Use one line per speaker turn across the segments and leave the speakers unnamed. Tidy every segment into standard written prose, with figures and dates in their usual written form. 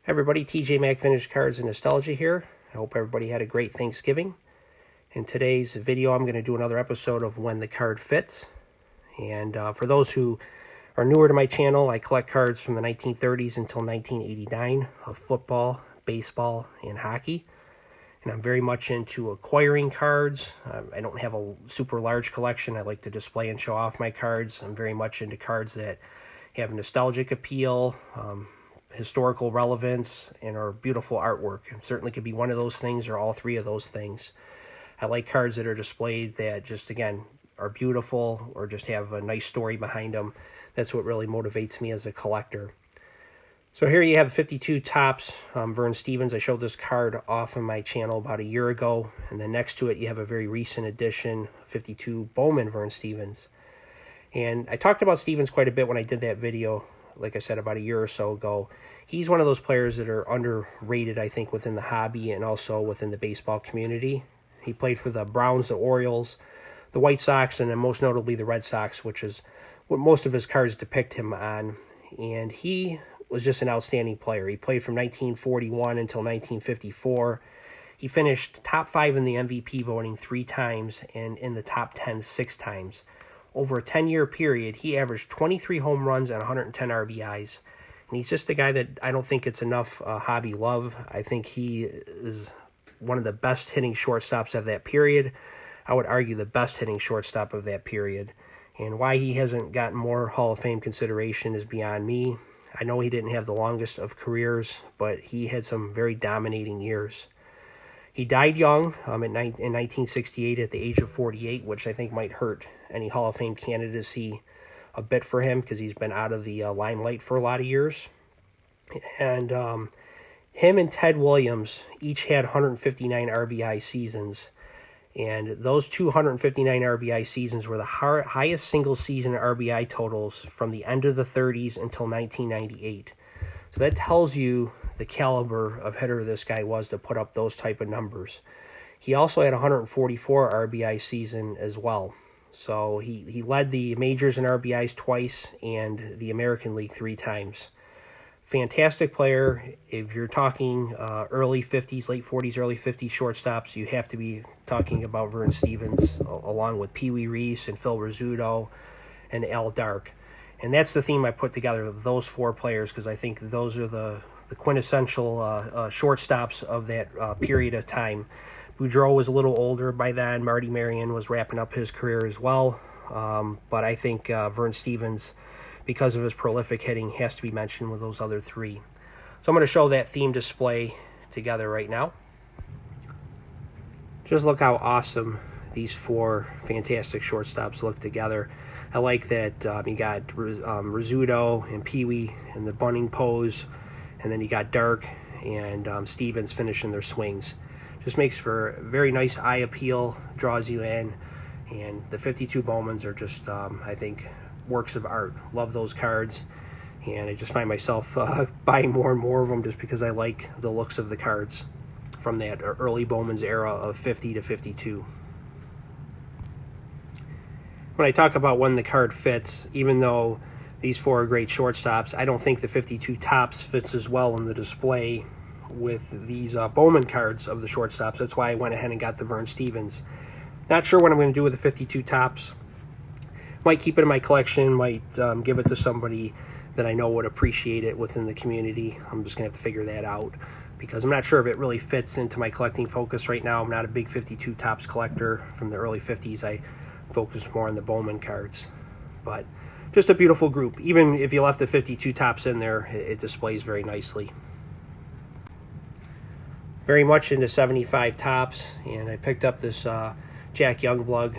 Hey everybody, TJ Mac Vintage Cards and Nostalgia here. I hope everybody had a great Thanksgiving. In today's video, I'm going to do another episode of When the Card Fits. And for those who are newer to my channel, I collect cards from the 1930s until 1989 of football, baseball, and hockey. And I'm very much into acquiring cards. I don't have a super large collection. I like to display and show off my cards. I'm very much into cards that have nostalgic appeal, historical relevance, and are beautiful artwork. It certainly could be one of those things or all three of those things. I like cards that are displayed that just, again, are beautiful or just have a nice story behind them. That's what really motivates me as a collector. So here you have 52 Topps Vern Stevens. I showed this card off on my channel about a year ago. And then next to it, you have a very recent edition, 52 Bowman Vern Stevens. And I talked about Stevens quite a bit when I did that video, like I said, about a year or so ago. He's one of those players that are underrated, I think, within the hobby and also within the baseball community. He played for the Browns, the Orioles, the White Sox, and then most notably the Red Sox, which is what most of his cards depict him on. And he was just an outstanding player. He played from 1941 until 1954. He finished top 5 in the MVP voting 3 times and in the top 10 6 times. Over a 10-year period, he averaged 23 home runs and 110 RBIs. And he's just a guy that I don't think it's enough hobby love. I think he is one of the best hitting shortstops of that period. I would argue the best hitting shortstop of that period. And why he hasn't gotten more Hall of Fame consideration is beyond me. I know he didn't have the longest of careers, but he had some very dominating years. He died young in 1968 at the age of 48, which I think might hurt any Hall of Fame candidacy a bit for him because he's been out of the limelight for a lot of years. And him and Ted Williams each had 159 RBI seasons. And those 259 RBI seasons were the highest single-season RBI totals from the end of the 30s until 1998. So that tells you the caliber of hitter this guy was to put up those type of numbers. He also had a 144 RBI season as well. So he led the majors in RBIs twice and the American League 3 times. Fantastic player. If you're talking early 50s, late 40s, early 50s shortstops, you have to be talking about Vern Stevens along with Pee Wee Reese and Phil Rizzuto and Al Dark. And that's the theme I put together of those 4 players because I think those are the quintessential shortstops of that period of time. Boudreau was a little older by then. Marty Marion was wrapping up his career as well. But I think Vern Stevens, because of his prolific hitting, has to be mentioned with those other 3. So I'm going to show that theme display together right now. Just look how awesome these 4 fantastic shortstops look together. I like that you got Rizzuto and Pee Wee in the bunting pose, and then you got Dark and Stevens finishing their swings. Just makes for very nice eye appeal, draws you in, and the 52 Bowmans are just, I think, works of art. Love those cards, and I just find myself buying more and more of them just because I like the looks of the cards from that early Bowman's era of 50 to 52. When I talk about when the card fits, even though these 4 are great shortstops, I don't think the 52 Topps fits as well in the display with these Bowman cards of the shortstops. That's why I went ahead and got the Vern Stevens. Not sure what I'm going to do with the 52 Topps. Might keep it in my collection, might give it to somebody that I know would appreciate it within the community. I'm just going to have to figure that out because I'm not sure if it really fits into my collecting focus right now. I'm not a big 52 Topps collector from the early 50s. I focus more on the Bowman cards. But just a beautiful group. Even if you left the 52 Topps in there, it displays very nicely. Very much into 75 Topps, and I picked up this Jack Youngblood,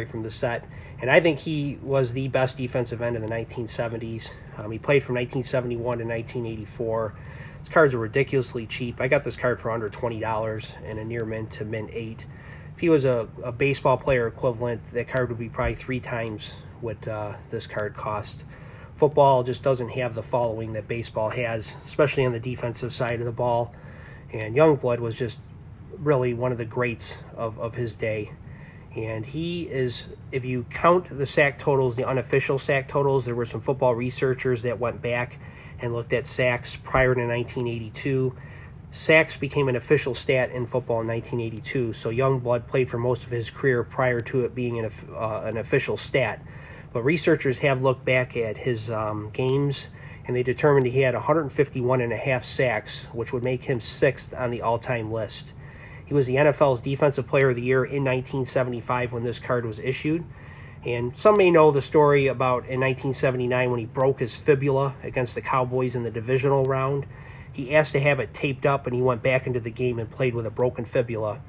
from the set. And I think he was the best defensive end in the 1970s. He played from 1971 to 1984. His cards are ridiculously cheap. I got this card for under $20 and a near mint to mint 8. If he was a baseball player equivalent, that card would be probably 3 times what this card cost. Football just doesn't have the following that baseball has, especially on the defensive side of the ball. And Youngblood was just really one of the greats of his day. And he is, if you count the sack totals, the unofficial sack totals, there were some football researchers that went back and looked at sacks prior to 1982. Sacks became an official stat in football in 1982, so Youngblood played for most of his career prior to it being an official stat. But researchers have looked back at his games, and they determined he had 151.5 sacks, which would make him 6th on the all-time list. He was the NFL's Defensive Player of the Year in 1975 when this card was issued. And some may know the story about in 1979 when he broke his fibula against the Cowboys in the divisional round. He asked to have it taped up, and he went back into the game and played with a broken fibula.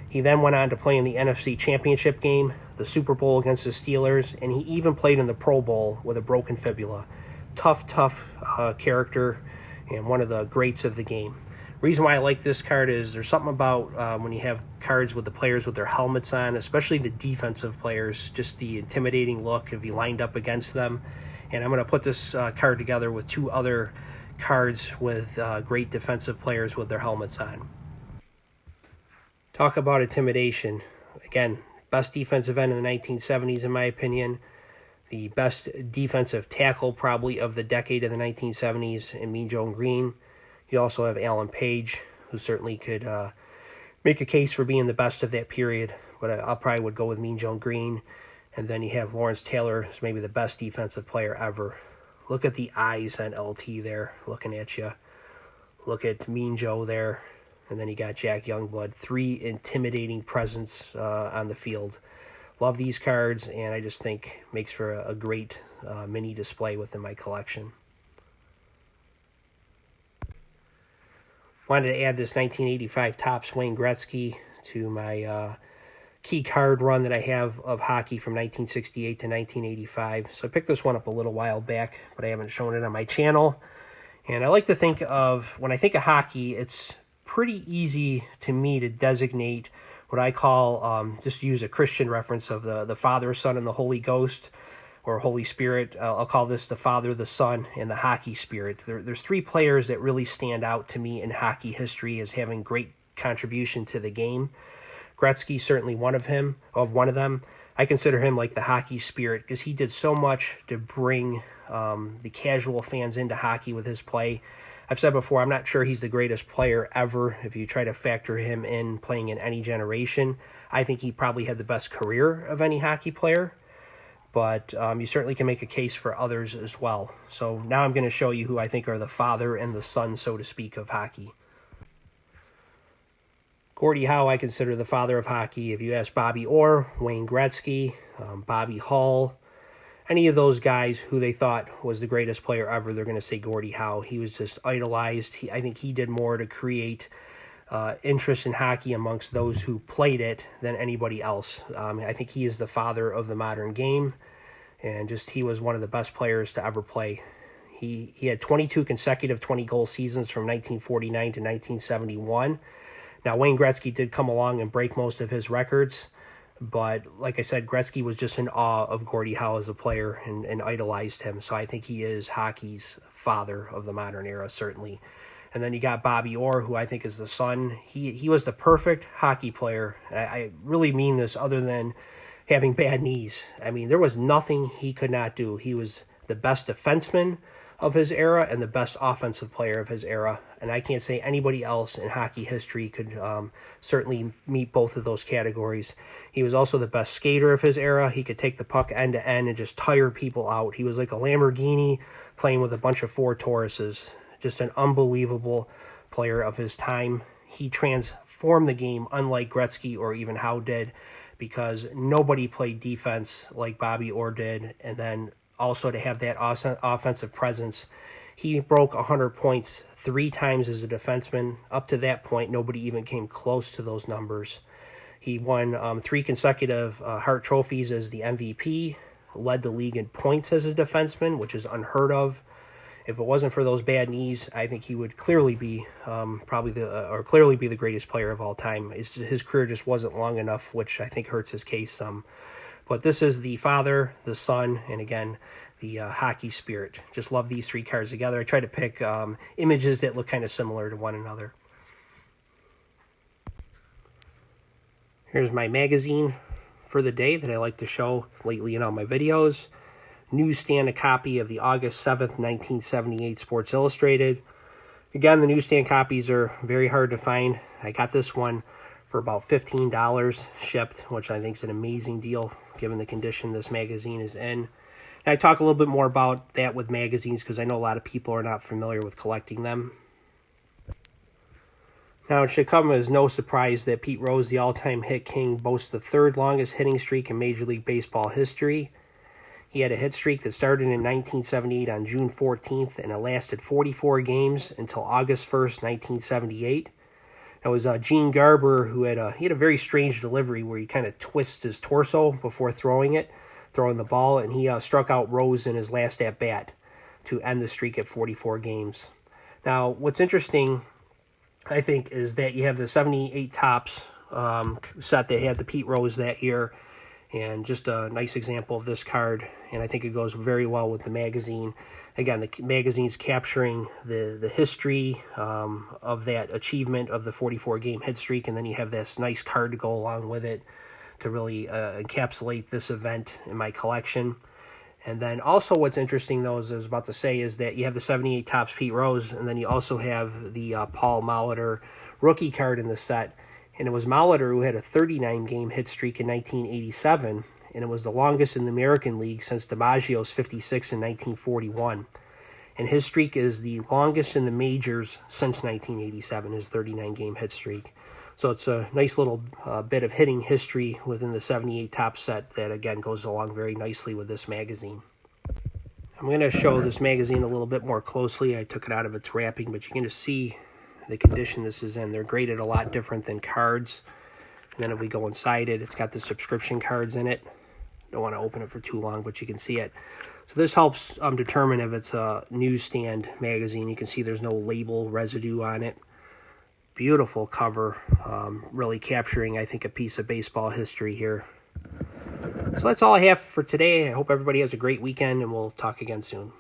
He then went on to play in the NFC Championship game, the Super Bowl against the Steelers, and he even played in the Pro Bowl with a broken fibula. Tough character, and one of the greats of the game. Reason why I like this card is there's something about when you have cards with the players with their helmets on, especially the defensive players, just the intimidating look if you lined up against them. And I'm going to put this card together with 2 other cards with great defensive players with their helmets on. Talk about intimidation. Again, best defensive end in the 1970s in my opinion. The best defensive tackle probably of the decade of the 1970s in Mean Joe Green. You also have Alan Page, who certainly could make a case for being the best of that period, but I probably would go with Mean Joe Green. And then you have Lawrence Taylor, who's maybe the best defensive player ever. Look at the eyes on LT there, looking at you. Look at Mean Joe there. And then you got Jack Youngblood. 3 intimidating presence on the field. Love these cards, and I just think makes for a great mini display within my collection. Wanted to add this 1985 Topps Wayne Gretzky to my key card run that I have of hockey from 1968 to 1985. So I picked this one up a little while back, but I haven't shown it on my channel. And I like to think of, when I think of hockey, it's pretty easy to me to designate what I call, just use a Christian reference of the Father, Son, and the Holy Ghost, or Holy Spirit. I'll call this the Father, the Son, and the Hockey Spirit. There's 3 players that really stand out to me in hockey history as having great contribution to the game. Gretzky certainly one of them. I consider him like the Hockey Spirit because he did so much to bring the casual fans into hockey with his play. I've said before, I'm not sure he's the greatest player ever if you try to factor him in playing in any generation. I think he probably had the best career of any hockey player, but you certainly can make a case for others as well. So now I'm going to show you who I think are the father and the son, so to speak, of hockey. Gordie Howe, I consider the father of hockey. If you ask Bobby Orr, Wayne Gretzky, Bobby Hull, any of those guys who they thought was the greatest player ever, they're going to say Gordie Howe. He was just idolized. I think he did more to create interest in hockey amongst those who played it than anybody else. I think he is the father of the modern game, and just he was one of the best players to ever play. He had 22 consecutive 20-goal seasons from 1949 to 1971. Now, Wayne Gretzky did come along and break most of his records, but like I said, Gretzky was just in awe of Gordie Howe as a player and idolized him. So I think he is hockey's father of the modern era, certainly. And then you got Bobby Orr, who I think is the son. He was the perfect hockey player. I really mean this other than having bad knees. I mean, there was nothing he could not do. He was the best defenseman of his era and the best offensive player of his era. And I can't say anybody else in hockey history could certainly meet both of those categories. He was also the best skater of his era. He could take the puck end to end and just tire people out. He was like a Lamborghini playing with a bunch of Ford Tauruses. Just an unbelievable player of his time. He transformed the game unlike Gretzky or even Howe did, because nobody played defense like Bobby Orr did. And then also to have that offensive presence. He broke 100 points 3 times as a defenseman. Up to that point, nobody even came close to those numbers. He won 3 consecutive Hart trophies as the MVP, led the league in points as a defenseman, which is unheard of. If it wasn't for those bad knees, I think he would clearly be clearly be the greatest player of all time. His career just wasn't long enough, which I think hurts his case some. But this is the father, the son, and again, the Hockey Spirit. Just love these 3 cards together. I try to pick images that look kind of similar to one another. Here's my magazine for the day that I like to show lately in all my videos. Newsstand a copy of the August 7th, 1978 Sports Illustrated. Again, the Newsstand copies are very hard to find. I got this one for about $15 shipped, which I think is an amazing deal given the condition this magazine is in. And I talk a little bit more about that with magazines because I know a lot of people are not familiar with collecting them. Now, it should come as no surprise that Pete Rose, the all-time hit king, boasts the third longest hitting streak in Major League Baseball history. He had a hit streak that started in 1978 on June 14th, and it lasted 44 games until August 1st, 1978. That was Gene Garber, who had a very strange delivery where he kind of twists his torso before throwing the ball, and he struck out Rose in his last at-bat to end the streak at 44 games. Now, what's interesting, I think, is that you have the 78 Topps set that had the Pete Rose that year, and just a nice example of this card, and I think it goes very well with the magazine. Again, the magazine's capturing the history of that achievement of the 44-game hit streak, and then you have this nice card to go along with it to really encapsulate this event in my collection. And then also what's interesting, though, as I was about to say, is that you have the 78 Topps Pete Rose, and then you also have the Paul Molitor rookie card in the set. And it was Molitor who had a 39-game hit streak in 1987, and it was the longest in the American League since DiMaggio's 56 in 1941. And his streak is the longest in the majors since 1987, his 39-game hit streak. So it's a nice little bit of hitting history within the 78 Topps set that, again, goes along very nicely with this magazine. I'm going to show this magazine a little bit more closely. I took it out of its wrapping, but you can just see the condition this is in. They're graded a lot different than cards. And then if we go inside it, it's got the subscription cards in it. Don't want to open it for too long, but you can see it. So this helps determine if it's a Newsstand magazine. You can see there's no label residue on it. Beautiful cover, really capturing, I think, a piece of baseball history here. So that's all I have for today. I hope everybody has a great weekend, and we'll talk again soon.